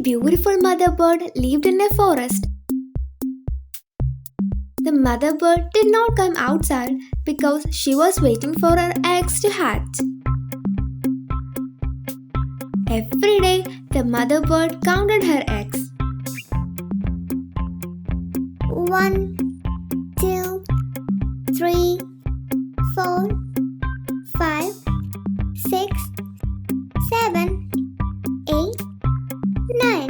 beautiful mother bird lived in a forest. The mother bird did not come outside because she was waiting for her eggs to hatch. Every day, the mother bird counted her eggs. 1, 2, 3, 4, 5, 6, 7, 8, 9.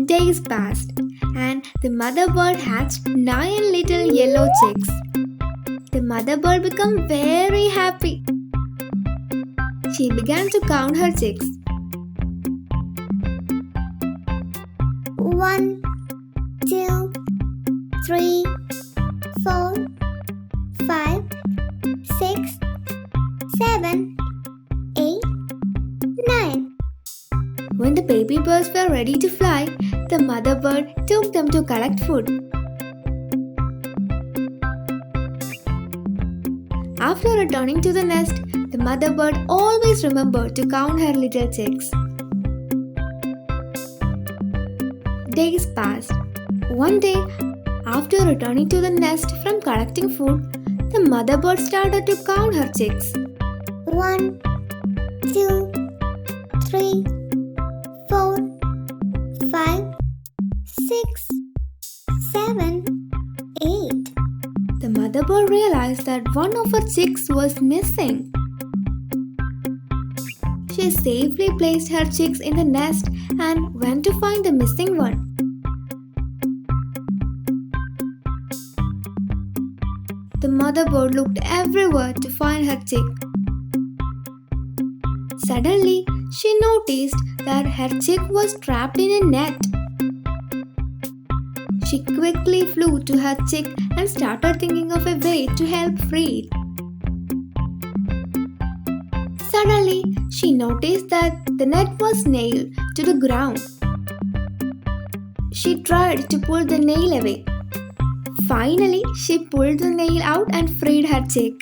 Days passed, and the mother bird hatched 9 little yellow chicks. The mother bird became very happy. She began to count her chicks. 1, 2, 3, 4, 5, 6, 7, 8, 9. When the baby birds were ready to fly, the mother bird took them to collect food. After returning to the nest, the mother bird always remembered to count her little chicks. Days passed. One day, after returning to the nest from collecting food, the mother bird started to count her chicks. 1, 2, 3, 4, 5, 6, 7, 8. The mother bird realized that one of her chicks was missing. She safely placed her chicks in the nest and went to find the missing one. The mother bird looked everywhere to find her chick. Suddenly, she noticed that her chick was trapped in a net. She quickly flew to her chick and started thinking of a way to help free it. Suddenly, she noticed that the net was nailed to the ground. She tried to pull the nail away. Finally, she pulled the nail out and freed her chick.